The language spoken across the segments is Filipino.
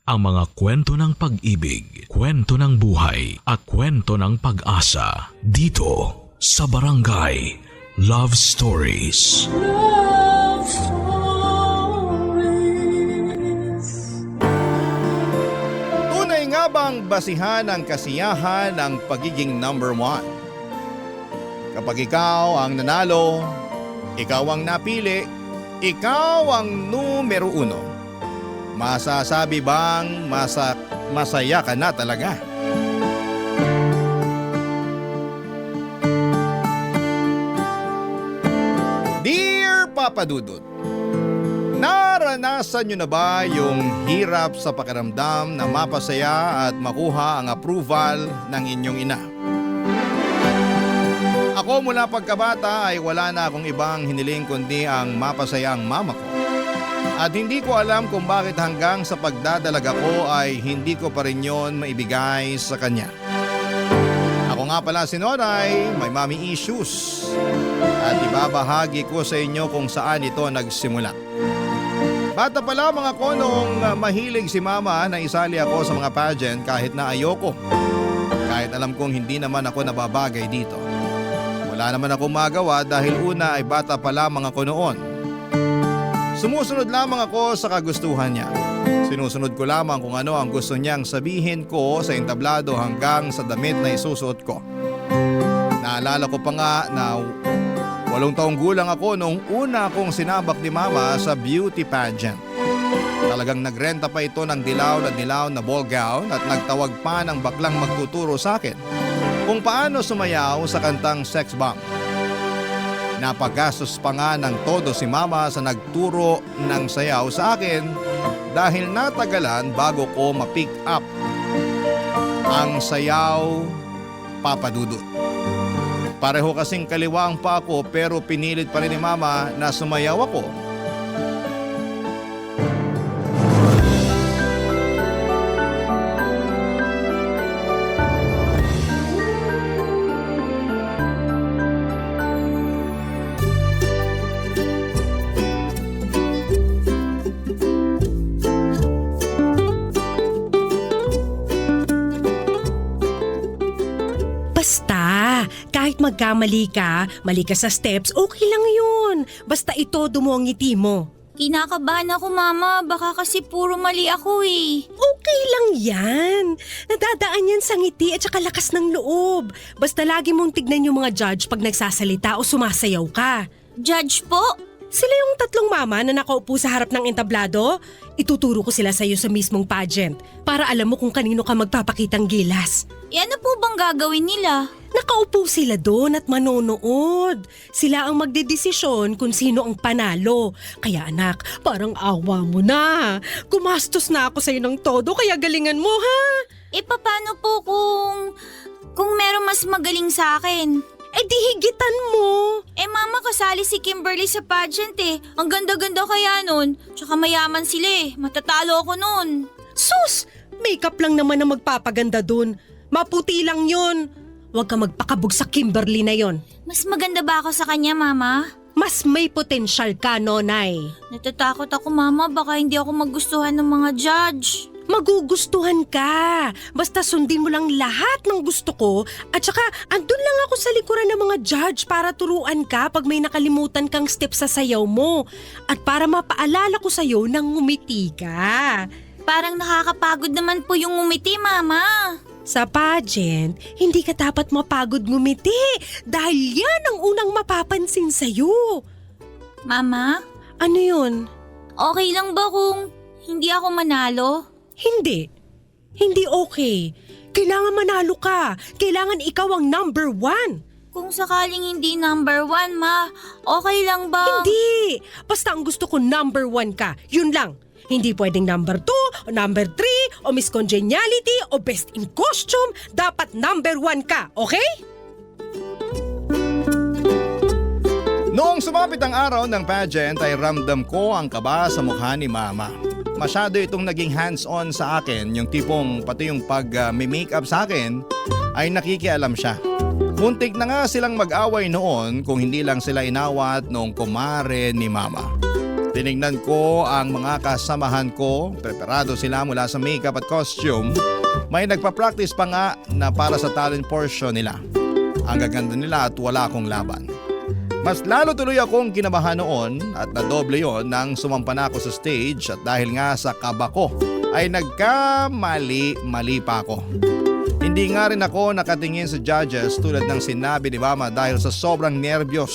ang mga kwento ng pag-ibig, kwento ng buhay at kwento ng pag-asa dito sa Barangay Love Stories. Love Stories. Tunay nga bang basihan ang kasiyahan ng pagiging number one? Kapag ikaw ang nanalo, ikaw ang napili, ikaw ang numero uno. Masasabi bang masaya ka na talaga? Dear Papa Dudut, naranasan nyo na ba yung hirap sa pakiramdam na mapasaya at makuha ang approval ng inyong ina? Ako mula pagkabata ay wala na akong ibang hiniling kundi ang mapasaya ang mama ko. At hindi ko alam kung bakit hanggang sa pagdadalaga ko ay hindi ko pa rin yon maibigay sa kanya. Ako nga pala si Noray, may mommy issues. At ibabahagi ko sa inyo kung saan ito nagsimula. Bata pa lamang ako nung mahilig si mama na isali ako sa mga pageant kahit na ayoko. Kahit alam kong hindi naman ako nababagay dito. Wala naman akong magawa dahil una ay bata pa lamang ako noon. Sumusunod lamang ako sa kagustuhan niya. Sinusunod ko lamang kung ano ang gusto niyang sabihin ko sa entablado hanggang sa damit na isusuot ko. Naalala ko pa nga na 8 taong gulang ako nung una akong sinabak ni mama sa beauty pageant. Talagang nagrenta pa ito ng dilaw na ball gown at nagtawag pa ng baklang magtuturo sa akin kung paano sumayaw sa kantang Sex Bomb. Napagastos pa nga ng todo si mama sa nagturo ng sayaw sa akin dahil natagalan bago ko ma-pick up ang sayaw Papa Dudut. Pareho kasing kaliwang pa ako pero pinilit pa rin ni mama na sumayaw ako. Basta, kahit magkamali ka, mali ka sa steps, okay lang yun. Basta itodo mo ang ngiti mo. Kinakabahan ako, Mama. Baka kasi puro mali ako eh. Okay lang yan. Nadadaan yan sa ngiti at saka lakas ng loob. Basta lagi mong tignan yung mga judge pag nagsasalita o sumasayaw ka. Judge po? Sila yung 3 mama na nakaupo sa harap ng entablado. Ituturo ko sila sa'yo sa mismong pageant para alam mo kung kanino ka magpapakitang gilas. Ano po bang gagawin nila? Nakaupo sila doon at manonood. Sila ang magdedesisyon kung sino ang panalo. Kaya anak, parang awa mo na. Gumastos na ako sa'yo ng todo kaya galingan mo ha. Paano po kung meron mas magaling sa akin? Di higitan mo. Mama, kasali si Kimberly sa pageant eh. Ang ganda-ganda kaya nun. Tsaka mayaman sila eh. Matatalo ako nun. Sus! Makeup lang naman ang magpapaganda doon. Maputi lang yun. Huwag ka magpakabog sa Kimberly na yon. Mas maganda ba ako sa kanya, Mama? Mas may potensyal ka, Nonay. Natatakot ako, Mama. Baka hindi ako magustuhan ng mga judge. Magugustuhan ka. Basta sundin mo lang lahat ng gusto ko at saka andun lang ako sa likuran ng mga judge para turuan ka pag may nakalimutan kang step sa sayaw mo at para mapaalala ko sa'yo nang ngumiti ka. Parang nakakapagod naman po yung ngumiti, Mama. Sa pageant, hindi ka dapat mapagod ngumiti dahil yan ang unang mapapansin sa'yo. Mama, Ano yun? okay lang ba kung hindi ako manalo? Hindi. Hindi okay. Kailangan manalo ka. Kailangan ikaw ang number 1. Kung sakaling hindi number 1, Ma, okay lang ba? Hindi. Basta ang gusto ko number 1 ka. Yun lang. Hindi pwedeng number 2 o number 3 o Miss Congeniality o Best in Costume. Dapat number 1 ka. Okay? Noong sumapit ang araw ng pageant ay ramdam ko ang kaba sa mukha ni mama. Masyado itong naging hands-on sa akin, yung tipong pati yung pag-makeup sa akin ay nakikialam siya. Muntik na nga silang mag-away noon kung hindi lang sila inawat noong kumare ni mama. Tinignan ko ang mga kasamahan ko, preparado sila mula sa makeup at costume. May nagpa-practice pa nga na para sa talent portion nila. Ang gaganda nila at wala akong laban. Mas lalo tuloy akong kinabahan noon at nadoble yon nang sumampa na ako sa stage at dahil nga sa kaba ko ay nagkamali pa ako. Hindi nga rin ako nakatingin sa judges tulad ng sinabi ni Mama dahil sa sobrang nervyos.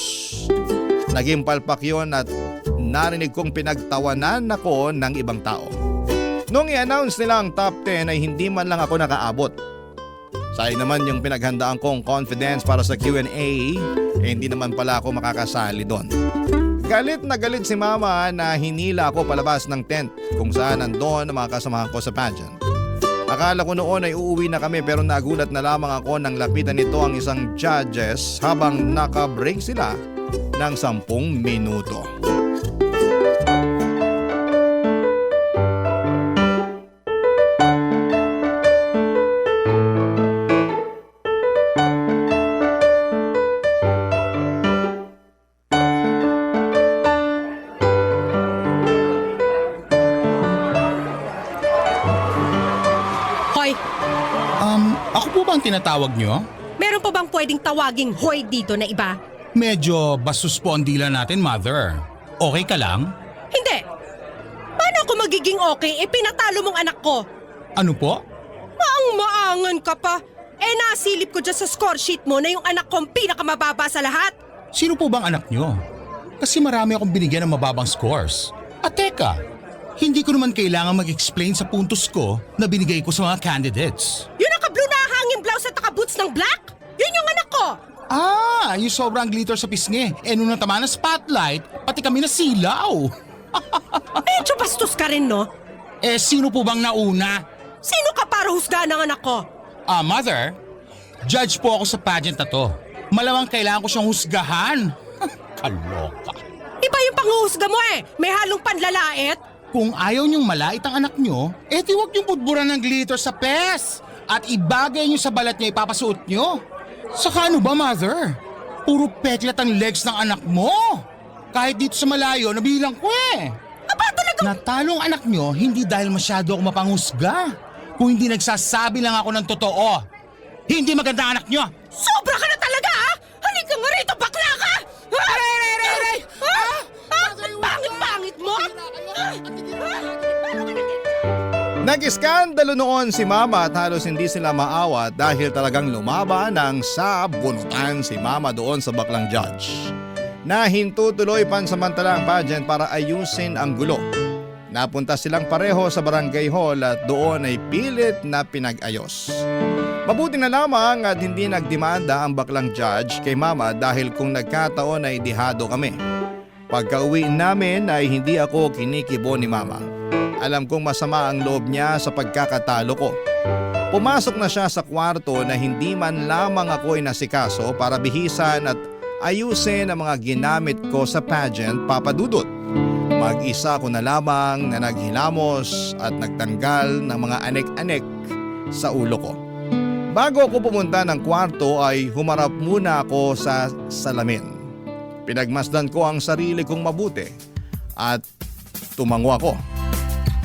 Naging palpak yun at narinig kong pinagtawanan ako ng ibang tao. Nung i-announce nila ang top 10 ay hindi man lang ako nakaabot. Sayang naman yung pinaghandaan kong confidence para sa Q&A, hindi naman pala ako makakasali doon. Galit na galit si Mama na hinila ako palabas ng tent kung saan nandoon ang mga kasamahan ko sa pageant. Akala ko noon ay uuwi na kami pero nagulat na lamang ako nang lapitan nito ang isang judges habang naka-break sila ng 10 minuto. Hoy, Ako po ba ang tinatawag nyo? meron pa bang pwedeng tawaging hoy dito na iba? Medyo bastos po ang dila natin, Mother. Okay ka lang? Hindi. Paano ako magiging okay pinatalo mong anak ko? Ano po? Maang-maangan ka pa. Nasilip ko dyan sa score sheet mo na yung anak ko ang pinakamababa sa lahat. Sino po bang anak nyo? Kasi marami akong binigyan ng mababang scores. At teka, hindi ko naman kailangan mag-explain sa puntos ko na binigay ko sa mga candidates. Yung naka-blue na hanging blouse at naka-boots ng black? Yun yung anak ko. Yung sobrang glitter sa pisngi. Nung natama ng spotlight, pati kami nasilaw. Medyo bastos ka rin, no? Sino po bang nauna? Sino ka para husgahan ng anak ko? Mother, judge po ako sa pageant na to. Malamang kailangan ko siyang husgahan. Kaloka. Iba yung panghuhusga mo May halong panlalait. Kung ayaw niyong malait ang anak niyo, di huwag niyong budburan ng glitter sa pes. At ibagay niyo sa balat niya ipapasuot niyo. Saka ano ba, Mother? Puro peklat ang legs ng anak mo. Kahit dito sa malayo, nabilang ko Aba talaga? Natalo ang anak niyo hindi dahil masyado ako mapanghusga. Kung hindi nagsasabi lang ako ng totoo. Hindi maganda ang anak niyo. Sobra ka na talaga Halika nga rito, bakla ka! Aray! Ang pangit-pangit mo! Nag-iskandalo noon si Mama at halos hindi sila maawa dahil talagang lumaban ng sabunutan si Mama doon sa baklang judge. Nahinto tuloy pansamantala ang pageant para ayusin ang gulo. Napunta silang pareho sa barangay hall at doon ay pilit na pinag-ayos. Mabuti na lamang at hindi nagdemanda ang baklang judge kay Mama dahil kung nagkataon ay dihado kami. Pagka-uwi namin ay hindi ako kinikibo ni Mama. Alam kong masama ang loob niya sa pagkakatalo ko. Pumasok na siya sa kwarto na hindi man lamang ako ay nasikaso para bihisan at ayusin ang mga ginamit ko sa pageant, Papa Dudut. Mag-isa ko na lamang na naghilamos at nagtanggal ng mga anek-anek sa ulo ko. Bago ako pumunta ng kwarto ay humarap muna ako sa salamin. Pinagmasdan ko ang sarili kong mabuti at tumango ako.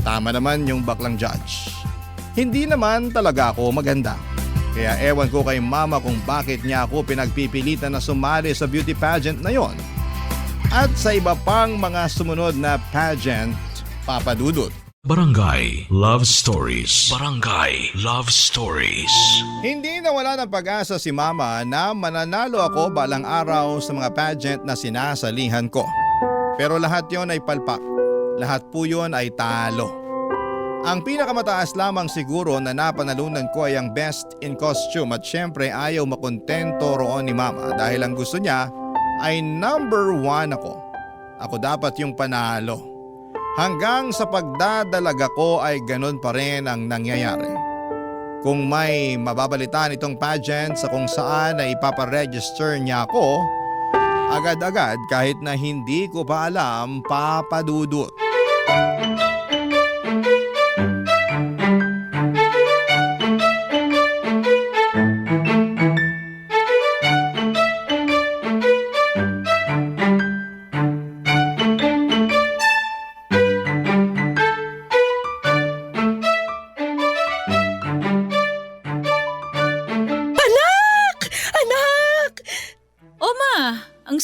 Tama naman yung baklang judge. Hindi naman talaga ako maganda. Kaya ewan ko kay Mama kung bakit niya ako pinagpipilitan na sumali sa beauty pageant na yon. At sa iba pang mga sumunod na pageant, Papa Dudut. Barangay Love Stories. Barangay Love Stories. Hindi nawala ng pag-asa si Mama na mananalo ako balang araw sa mga pageant na sinasalihan ko. Pero lahat yon ay palpak. Lahat po yon ay talo. Ang pinakamataas lamang siguro na napanalunan ko ay ang best in costume at syempre ayaw makontento roon ni Mama dahil ang gusto niya ay number 1 ako. Ako dapat yung panalo. Hanggang sa pagdadalaga ko ay ganun pa rin ang nangyayari. Kung may mababalitaan itong pageant sa kung saan ay ipaparegister niya ako, agad-agad kahit na hindi ko pa alam, Papa Dudut.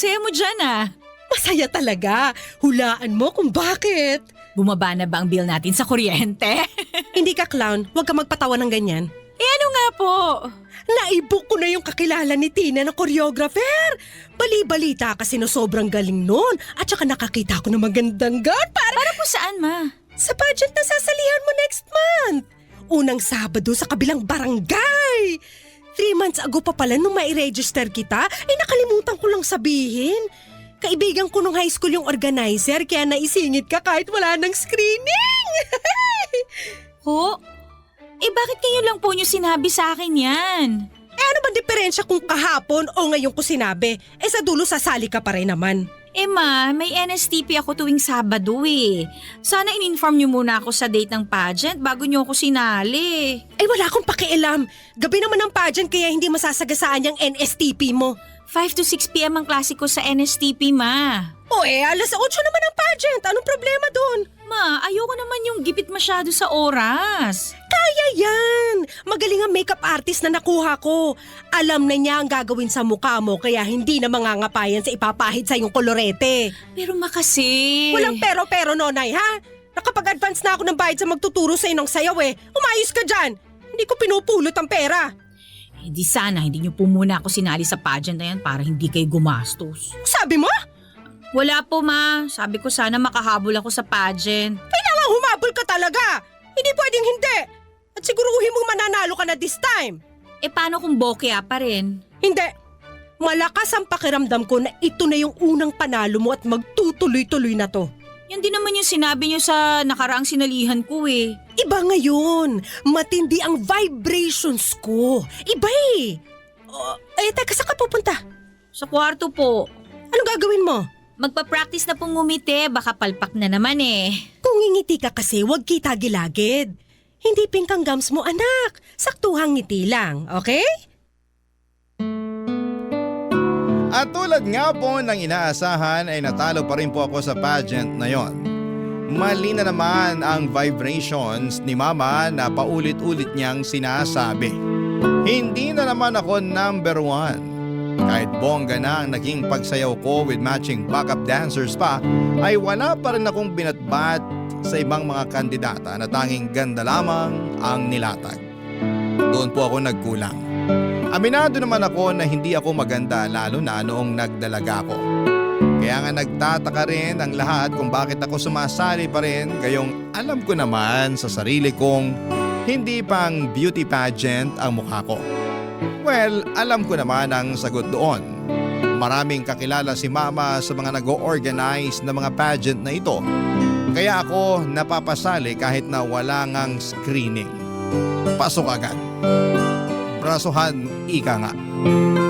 saya mo dyan ah. Masaya talaga. Hulaan mo kung bakit. Bumaba na ba ang bill natin sa kuryente? Hindi ka clown, huwag ka magpatawa ng ganyan. Ano nga po? Naibook ko na yung kakilala ni Tina na choreographer. Bali-balita kasi na sobrang galing nun. At saka nakakita ko ng magandang gown Para po saan ma? sa pageant na sasalihan mo next month. Unang Sabado sa kabilang barangay. 3 months ago pa pala nung mai-register kita, nakalimutan ko lang sabihin. Kaibigan ko nung high school yung organizer kaya naisingit ka kahit wala ng screening. Ho? Bakit kayo lang po niyo sinabi sa akin yan? Ano ba diferensya kung kahapon o ngayon ko sinabi? Sa dulo sasali ka pa rin naman. Ma, may NSTP ako tuwing Sabado eh. Sana in-inform niyo muna ako sa date ng pageant bago niyo ako sinali. Wala akong pakialam. Gabi naman ang pageant kaya hindi masasagasaan yung NSTP mo. 5 to 6 p.m. ang klase ko sa NSTP, ma. Alas 8 naman ang pageant. Anong problema doon? Ma, ayoko naman yung gipit masyado sa oras. Kaya yan! Magaling ang makeup artist na nakuha ko. Alam na niya ang gagawin sa mukha mo kaya hindi na mangangapayan sa ipapahid sa yung kolorete. Pero ma kasi... Walang pero-pero, nonay, ha? Nakapag-advance na ako ng bayad sa magtuturo sa inong sayaw Umayos ka dyan! Hindi ko pinupulot ang pera. Di sana hindi niyo po muna ako sinali sa pageant na yan para hindi kayo gumastos. Sabi mo? Wala po ma, sabi ko sana makahabol ako sa pageant. Kailangan humabol ka talaga! Hindi pwedeng hindi! At siguruhin mong mananalo ka na this time! Paano kung bokeh pa rin? Hindi! Malakas ang pakiramdam ko na ito na yung unang panalo mo at magtutuloy-tuloy na to. Yan din naman yung sinabi niyo sa nakaraang sinalihan ko eh. Iba ngayon. Matindi ang vibrations ko. Iba teka, saan ka pupunta? Sa kwarto po. Anong gagawin mo? Magpa-practice na pong ngumiti, baka palpak na naman eh. Kung ngingiti ka kasi, huwag kita gilagid. Hindi pink ang gums mo, anak. Saktuhang ngiti lang, okay? At tulad nga po ng inaasahan ay natalo pa rin po ako sa pageant na yon. Mali na naman ang vibrations ni Mama na paulit-ulit niyang sinasabi. Hindi na naman ako number 1. Kahit bongga na ang naging pagsayaw ko with matching backup dancers pa, ay wala pa rin akong binatbat sa ibang mga kandidata na tanging ganda lamang ang nilatag. Doon po ako nagkulang. Aminado naman ako na hindi ako maganda lalo na noong nagdalaga ko. Kaya nga nagtataka rin ang lahat kung bakit ako sumasali pa rin gayong alam ko naman sa sarili kong hindi pang beauty pageant ang mukha ko. Well, alam ko naman ang sagot doon. Maraming kakilala si Mama sa mga nag-o-organize na mga pageant na ito. Kaya ako napapasali kahit na wala ngang screening. Pasok agad. Brasuhan, ika nga.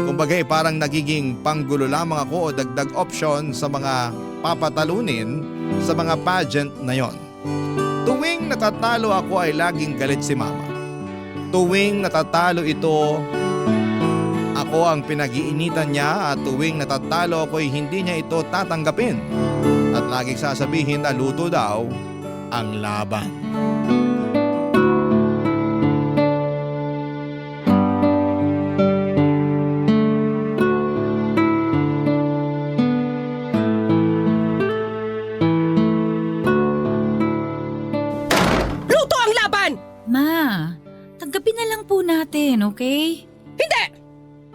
Kumbagay parang nagiging panggulo lamang ako o dagdag option sa mga papatalunin sa mga pageant na yon. Tuwing natatalo ako ay laging galit si Mama. Tuwing natatalo ito, ako ang pinag-iinitan niya at tuwing natatalo ako ay hindi niya ito tatanggapin. At laging sasabihin na luto daw ang laban. Ma, tanggapin na lang po natin, okay? Hindi!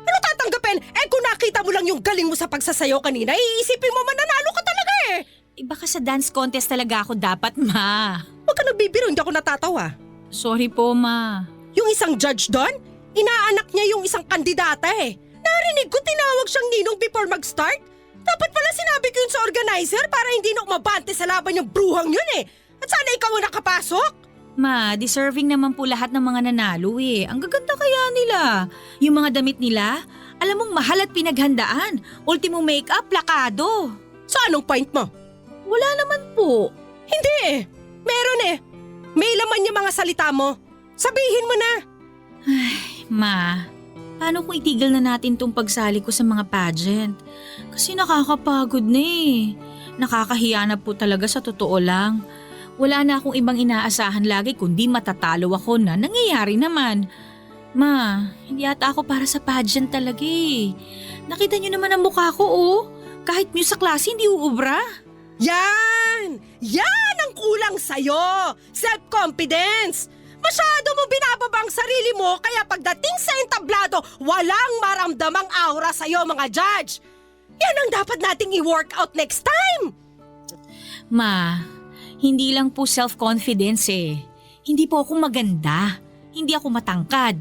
Ano tatanggapin? Kung nakita mo lang yung galing mo sa pagsasayaw kanina, iisipin mo mananalo ka talaga Baka sa dance contest talaga ako dapat, ma. Huwag ka nagbibiro, hindi ako natatawa. Sorry po, ma. Yung isang judge doon, inaanak niya yung isang kandidata Narinig ko tinawag siyang ninong before mag-start. Dapat pala sinabi ko yun sa organizer para hindi na umabante sa laban yung bruhang yun At sana ikaw ang nakapasok. Ma, deserving naman po lahat ng mga nanalo Ang gaganda kaya nila. Yung mga damit nila, alam mong mahal at pinaghandaan. Ultimo make-up, plakado. So anong point mo? Wala naman po. Hindi Meron May laman yung mga salita mo. Sabihin mo na. Ma, paano kung itigil na natin tong pagsali ko sa mga pageant? Kasi nakakapagod na Nakakahiya na po talaga sa totoo lang. Wala na akong ibang inaasahan lagi kundi matatalo ako na nangyayari naman. Ma, hindi ata ako para sa pageant talaga Nakita niyo naman ang mukha ko Kahit muse sa klase, hindi uubra. Yan! Yan ang kulang sa'yo! Self-confidence! Masyado mo binababang sarili mo kaya pagdating sa entablado, walang maramdamang aura sa'yo mga judge! Yan ang dapat nating i-work out next time! Ma, hindi lang po self-confidence eh. Hindi po ako maganda. Hindi ako matangkad.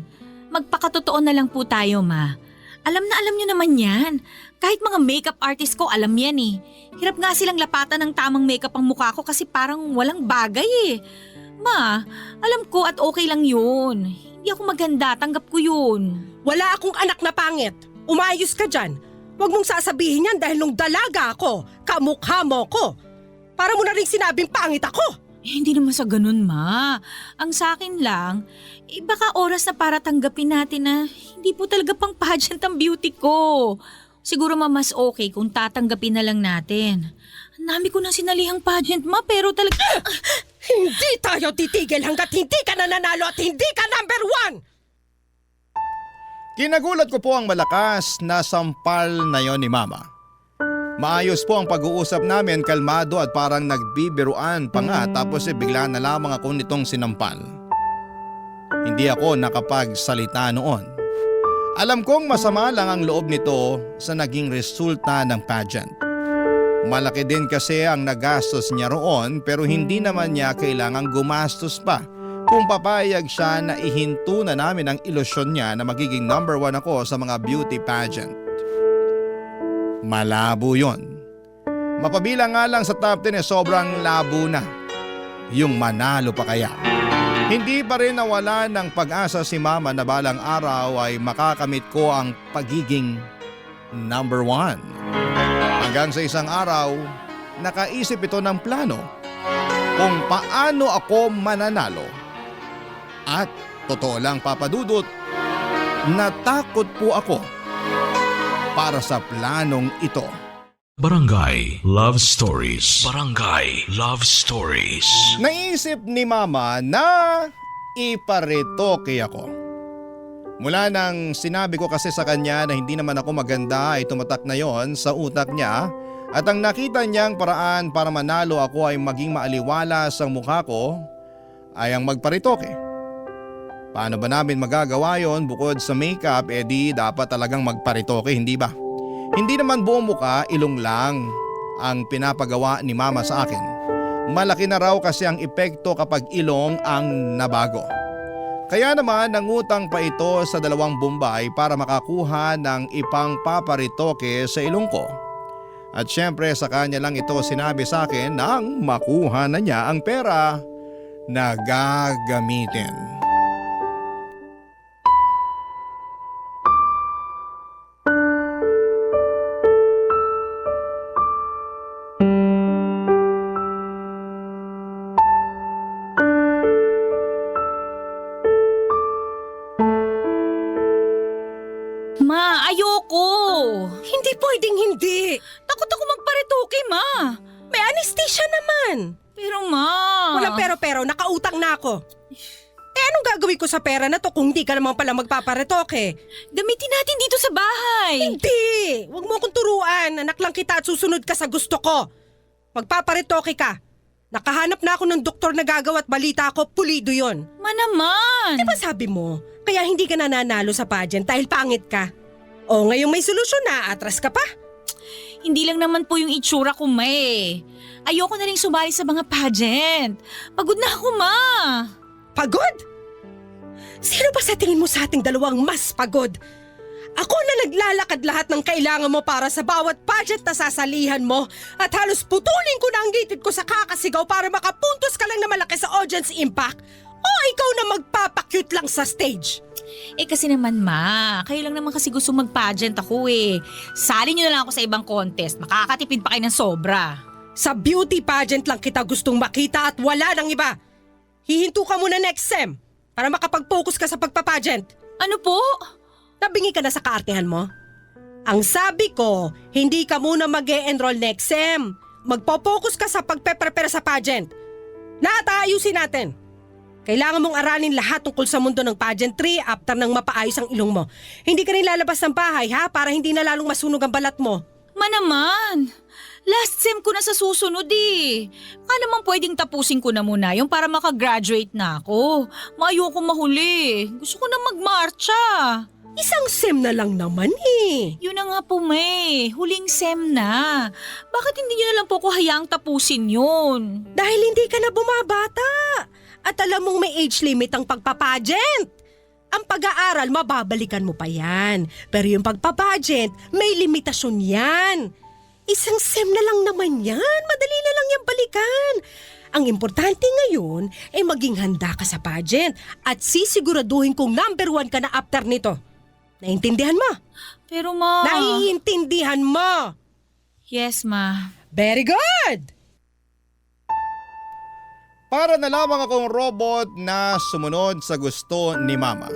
Magpakatotoo na lang po tayo, Ma. Alam na alam nyo naman yan. Kahit mga makeup artist ko, alam yan eh. Hirap nga silang lapatan ng tamang makeup ang mukha ko kasi parang walang bagay eh. Ma, alam ko at okay lang yun. Hindi ako maganda, tanggap ko yun. Wala akong anak na pangit. Umayos ka dyan. Huwag mong sasabihin yan dahil nung dalaga ako, kamukha mo ko. Para mo na rin sinabing pangit ako. Hindi naman sa ganun, Ma. Ang sa akin lang, baka oras na para tanggapin natin na hindi po talaga pang pageant ang beauty ko. Siguro mas okay kung tatanggapin na lang natin. Ang dami ko nang sinalihang pageant, Ma, pero talaga... Hindi tayo titigil hanggat hindi ka nananalo at hindi ka number 1! Kinagulat ko po ang malakas na sampal na yon ni Mama. Maayos po ang pag-uusap namin, kalmado at parang nagbibiruan pa nga tapos bigla na lamang ako nitong sinampal. Hindi ako nakapagsalita noon. Alam kong masama lang ang loob nito sa naging resulta ng pageant. Malaki din kasi ang nagastos niya roon pero hindi naman niya kailangang gumastos pa kung papayag siya na ihinto na namin ang ilusyon niya na magiging number 1 ako sa mga beauty pageant. Malabo yon. Mapabilang nga lang sa top 10 sobrang labo na. Yung manalo pa kaya. Hindi pa rin nawala ng pag-asa si Mama na balang araw ay makakamit ko ang pagiging number 1. Hanggang sa isang araw, nakaisip ito ng plano kung paano ako mananalo. At totoo lang papadudot, natakot po ako para sa planong ito. Barangay Love Stories. Barangay Love Stories. Naisip ni Mama na iparetoke ako. Mula nang sinabi ko kasi sa kanya na hindi naman ako maganda ay tumatak na yon sa utak niya at ang nakita niyang paraan para manalo ako ay maging maaliwalas ang mukha ko ay ang magparetoke. Paano ba namin magagawa yon bukod sa makeup di dapat talagang magparetoke, hindi ba? Hindi naman buong mukha, ilong lang ang pinapagawa ni Mama sa akin. Malaki na raw kasi ang epekto kapag ilong ang nabago. Kaya naman nangutang pa ito sa 2 Bombay para makakuha ng ipang paparitoke sa ilong ko. At syempre sa kanya lang ito sinabi sa akin nang makuha na niya ang pera na gagamitin. Ma, ayoko! Hindi pwedeng hindi. Takot ako magparetoke, Ma. May anesthesia naman. Pero Ma... Walang pero, nakautang na ako. Anong gagawin ko sa pera na to kung hindi ka naman pala magpaparetoke? Gamitin natin dito sa bahay. Hindi! Huwag mo akong turuan. Anak lang kita at susunod ka sa gusto ko. Magpaparetoke ka. Nakahanap na ako ng doktor na gagawa at balita ko, pulido yon. Ma naman! Di ba sabi mo, kaya hindi ka nananalo sa pageant dahil pangit ka? O ngayong may solusyon na, atras ka pa? Hindi lang naman po yung itsura ko, Ma eh. Ayoko na rin sumali sa mga pageant. Pagod na ako, Ma. Pagod? Sino ba sa tingin mo sa ating dalawang mas pagod? Ako na naglalakad lahat ng kailangan mo para sa bawat pageant na sasalihan mo at halos putulin ko na ang gitid ko sa kakasigaw para makapuntos ka lang na malaki sa audience impact o ikaw na magpapakyut lang sa stage. Eh kasi naman, Ma, kayo lang naman kasi gusto mag-pageant ako eh. Sali nyo na lang ako sa ibang contest. Makakatipid pa kayo ng sobra. Sa beauty pageant lang kita gustong makita at wala nang iba. Hihinto ka muna next sem para makapag-focus ka sa pagpapageant. Ano po? Nabingi ka na sa kaartehan mo? Ang sabi ko, hindi ka muna mag-e-enroll next sem. Magpo-focus ka sa pagpe-prepare sa pageant. Lahat aayusin natin. Kailangan mong aralin lahat tungkol sa mundo ng pageantry after nang mapaayos ang ilong mo. Hindi ka rin lalabas ng bahay ha para hindi na lalong masunog ang balat mo. Ma naman, last sem ko na sa susunod eh. Baka naman pwedeng tapusin ko na muna yung para makagraduate na ako. Ayoko mahuli. Gusto ko na magmarcha. Isang sem na lang naman eh. Yun na nga po, May. Huling sem na. Bakit hindi niyo na lang po ko hayaang tapusin yun? Dahil hindi ka na bumabata. At alam mong may age limit ang pagpapageant. Ang pag-aaral, mababalikan mo pa yan. Pero yung pagpapageant, may limitasyon yan. Isang sem na lang naman yan. Madali na lang yan balikan. Ang importante ngayon ay maging handa ka sa pageant at sisiguraduhin kong number 1 ka na after nito. Naintindihan mo? Pero ma... Naiintindihan mo! Yes, ma. Very good! Para na lamang akong robot na sumunod sa gusto ni Mama.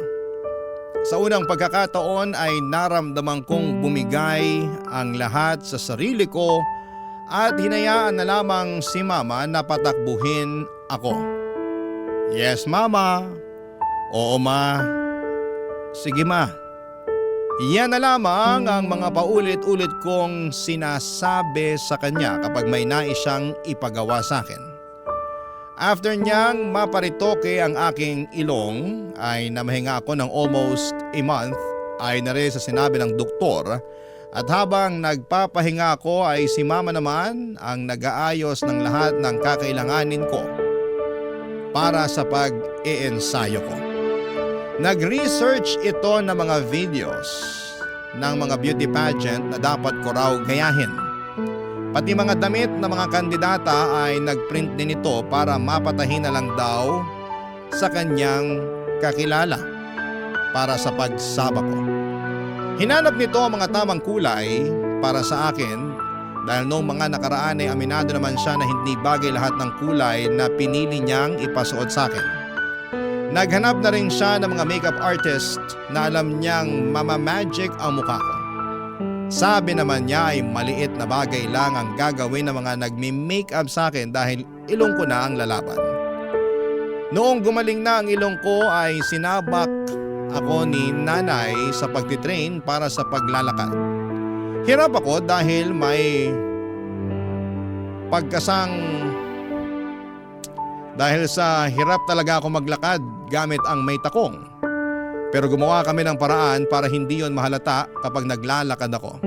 Sa unang pagkakataon ay naramdaman kong bumigay ang lahat sa sarili ko at hinayaan na lamang si Mama na patakbuhin ako. Yes, Mama. Oo, Ma. Sige, Ma. Yan na lamang ang mga paulit-ulit kong sinasabi sa kanya kapag may nais siyang ipagawa sa akin. After niyang maparitoke ang aking ilong ay namahinga ako ng almost a month ay na rin sa sinabi ng doktor at habang nagpapahinga ako ay si Mama naman ang nag-aayos ng lahat ng kakailanganin ko para sa pag-iensayo ko. Nag-research ito ng mga videos ng mga beauty pageant na dapat ko raw gayahin. Pati mga damit ng mga kandidata ay nagprint din ito para mapatahin na lang daw sa kanyang kakilala para sa pagsabak ko. Hinanap nito ang mga tamang kulay para sa akin dahil noong mga nakaraan ay aminado naman siya na hindi bagay lahat ng kulay na pinili niyang ipasuot sa akin. Naghanap na rin siya ng mga makeup artist na alam niyang mamamagic ang mukha ko. Sabi naman niya ay maliit na bagay lang ang gagawin ng mga nagmi-makeup sa akin dahil ilong ko na ang lalaban. Noong gumaling na ang ilong ko ay sinabak ako ni nanay sa pagtitrain para sa paglalakad. Hirap ako dahil may dahil sa hirap talaga ako maglakad gamit ang may takong. Pero gumawa kami ng paraan para hindi yon mahalata kapag naglalakad ako.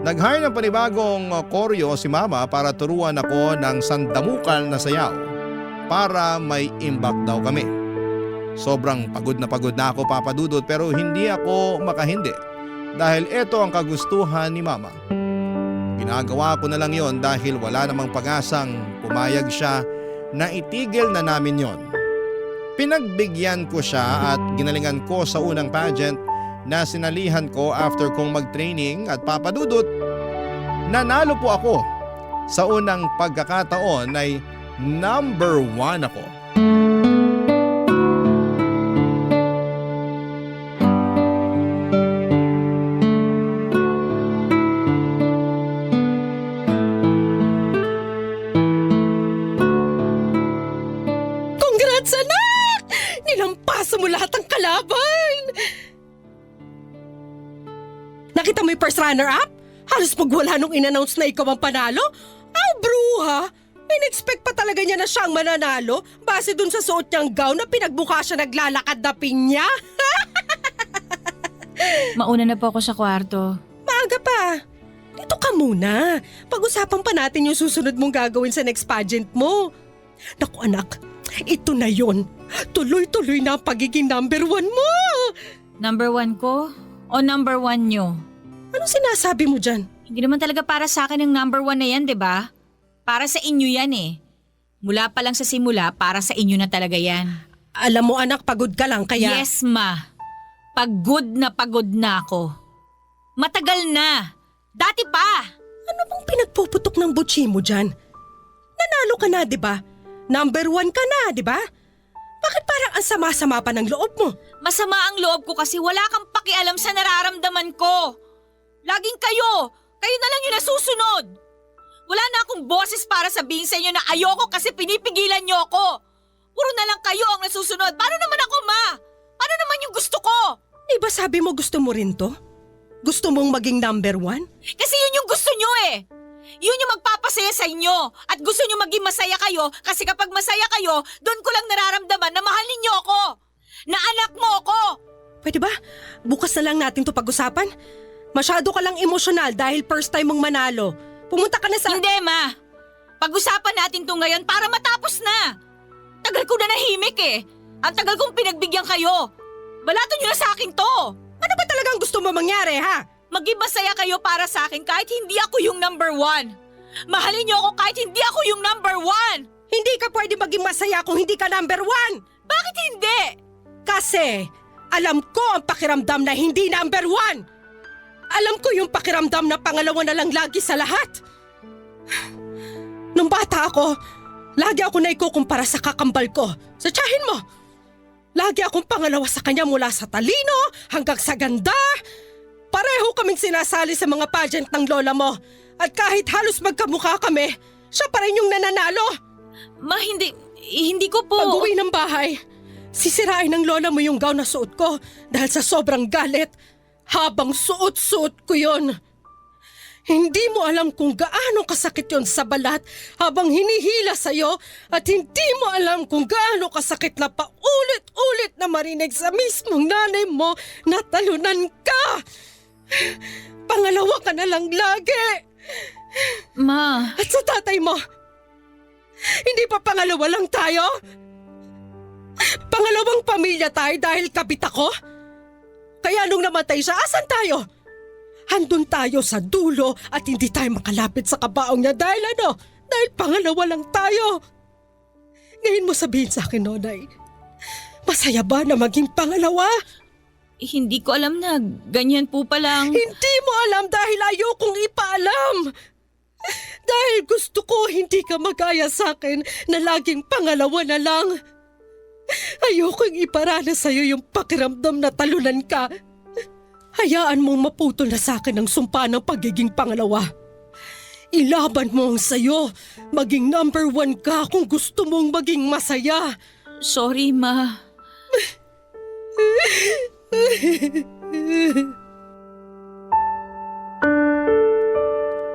Nag-hire ng panibagong koryo si Mama para turuan ako ng sandamukal na sayaw para may imbak daw kami. Sobrang pagod na ako, Papa Dudut, pero hindi ako makahindi dahil ito ang kagustuhan ni Mama. Ginagawa ko na lang yon dahil wala namang pag-asang pumayag siya na itigil na namin yon. Pinagbigyan ko siya at ginalingan ko sa unang pageant na sinalihan ko after kong mag-training at Papa Dudut, nanalo po ako. Sa unang pagkakataon ay number 1 ako. Congrats, anak! Nilampasan mo lahat ng kalaban! Nakita mo yung first runner-up? Halos pagwala nung in-announce na ikaw ang panalo? Bruha! In-expect pa talaga niya na siyang mananalo base dun sa suot niyang gown na pinagbuka siya naglalakad na pinya? Mauna na po ako sa kwarto. Maaga pa. Dito ka muna. Pag-usapan pa natin yung susunod mong gagawin sa next pageant mo. Naku anak, ito na yon. Tuloy-tuloy na ang pagiging number 1 mo. Number 1 ko o number 1 nyo? Anong sinasabi mo dyan? Hindi naman talaga para sa akin ang number 1 na yan, di ba? Para sa inyo yan eh. Mula pa lang sa simula, para sa inyo na talaga yan. Alam mo anak, pagod ka lang kaya… Yes, ma. Pagod na ako. Matagal na. Dati pa. Ano bang pinagpuputok ng butsi mo dyan? Nanalo ka na, di ba? Number 1 ka na, di ba? Bakit parang ang sama-sama pa ng loob mo? Masama ang loob ko kasi wala kang pakialam sa nararamdaman ko. Laging kayo na lang yung nasusunod. Wala na akong boses para sabihin sa inyo na ayoko kasi pinipigilan niyo ako. Puro na lang kayo ang nasusunod. Paano naman ako, ma? Paano naman yung gusto ko? Di ba sabi mo gusto mo rin to? Gusto mong maging number one? Kasi yun yung gusto nyo eh. Yun yung magpapasaya sa inyo. At gusto nyo maging masaya kayo kasi kapag masaya kayo, doon ko lang nararamdaman na mahal ninyo ako. Na anak mo ako. Pwede ba? Bukas na lang natin to pag-usapan. Masyado ka lang emosyonal dahil first time mong manalo. Pumunta ka na sa... Hindi, Ma. Pag-usapan natin to ngayon para matapos na. Tagal ko na nahimik eh. Ang tagal kong pinagbigyan kayo. Balato nyo na sa akin to. Ano ba talagang gusto mo mangyari, ha? Maging masaya kayo para sa akin kahit hindi ako yung number one. Mahalin niyo ako kahit hindi ako yung number one. Hindi ka pwede maging masaya kung hindi ka number one. Bakit hindi? Kasi alam ko ang pakiramdam na hindi number one. Alam ko yung pakiramdam na pangalawa na lang lagi sa lahat. Nung bata ako, lagi ako naikukumpara sa kakambal ko. Sa tiyahin mo. Lagi akong pangalawa sa kanya mula sa talino hanggang sa ganda. Pareho kaming sinasali sa mga pageant ng lola mo. At kahit halos magkamukha kami, siya pa rin yung nananalo. Ma, hindi ko po... Pag-uwi ng bahay, sisirain ng lola mo yung gown na suot ko dahil sa sobrang galit. Habang suot-suot ko yon. Hindi mo alam kung gaano kasakit yon sa balat habang hinihila sa'yo at hindi mo alam kung gaano kasakit na paulit-ulit na marinig sa mismong nanay mo na talunan ka. Pangalawa ka na lang lagi. Ma... At sa tatay mo, hindi pa pangalawa lang tayo? Pangalawang pamilya tayo dahil kabit ako? Kaya nung namatay siya, asan tayo? Handun tayo sa dulo at hindi tayo makalapit sa kabaong niya dahil ano? Dahil pangalawa lang tayo. Ngayon mo sabihin sa akin, Nonay, masaya ba na maging pangalawa? Hindi ko alam na ganyan po palang... Hindi mo alam dahil ayokong ipaalam. Dahil gusto ko hindi ka magaya sa akin na laging pangalawa na lang. Ayokong iparanas sa'yo yung pakiramdam na talunan ka. Hayaan mong maputol na sa akin ang sumpa ng pagiging pangalawa. Ilaban mo ang sayo. Maging number one ka kung gusto mong maging masaya. Sorry, Ma.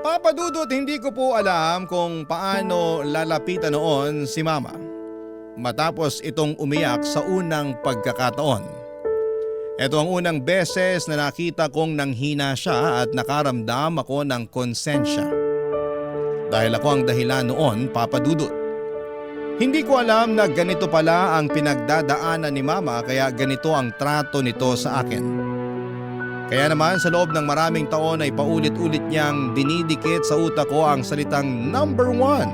Papa Dudut, hindi ko po alam kung paano lalapitan noon si Mama matapos itong umiyak sa unang pagkakataon. Ito ang unang beses na nakita kong nanghina siya at nakaramdam ako ng konsensya. Dahil ako ang dahilan noon, Papa Dudut. Hindi ko alam na ganito pala ang pinagdadaanan ni Mama kaya ganito ang trato nito sa akin. Kaya naman sa loob ng maraming taon ay paulit-ulit niyang dinidikit sa utak ko ang salitang number one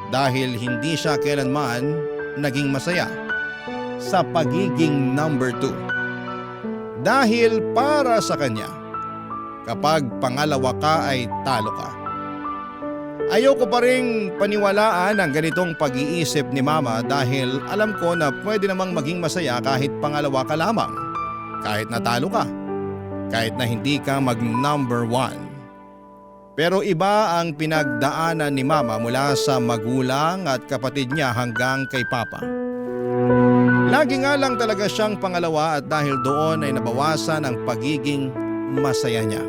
dahil hindi siya kailanman naging masaya sa pagiging number two. Dahil para sa kanya, kapag pangalawa ka ay talo ka. Ayoko pa ring paniwalaan ang ganitong pag-iisip ni Mama dahil alam ko na pwede namang maging masaya kahit pangalawa ka lamang, kahit natalo ka, kahit na hindi ka mag-number one. Pero iba ang pinagdaanan ni Mama mula sa magulang at kapatid niya hanggang kay Papa. Lagi nga lang talaga siyang pangalawa at dahil doon ay nabawasan ang pagiging masaya niya.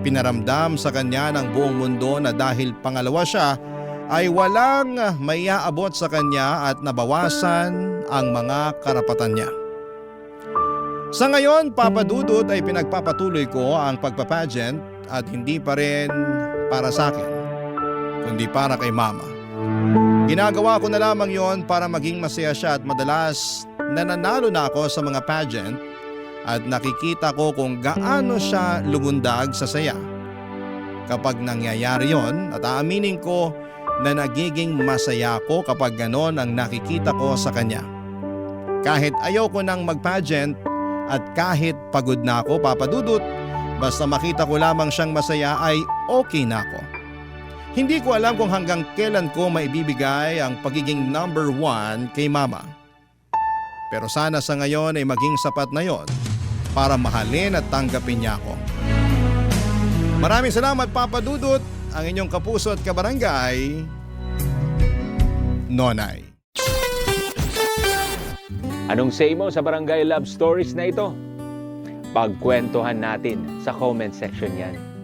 Pinaramdam sa kanya ng buong mundo na dahil pangalawa siya ay walang maiaabot sa kanya at nabawasan ang mga karapatan niya. Sa ngayon, Papa Dudut, ay pinagpapatuloy ko ang pagpapageant at hindi pa rin para sa akin, kundi para kay Mama. Ginagawa ko na lamang yon para maging masaya siya at madalas nananalo na ako sa mga pageant at nakikita ko kung gaano siya lumundag sa saya. Kapag nangyayari yon at aaminin ko na nagiging masaya ko kapag ganon ang nakikita ko sa kanya. Kahit ayaw ko nang mag-pageant at kahit pagod na ako, Papa Dudut, basta makita ko lamang siyang masaya ay okay na ako. Hindi ko alam kung hanggang kailan ko maibibigay ang pagiging number one kay Mama. Pero sana sa ngayon ay maging sapat na yon para mahalin at tanggapin niya ako. Maraming salamat, Papa Dudut, ang inyong kapuso at kabarangay, Nonay. Anong say mo sa Barangay Love Stories na ito? Pagkwentuhan natin sa comment section yan.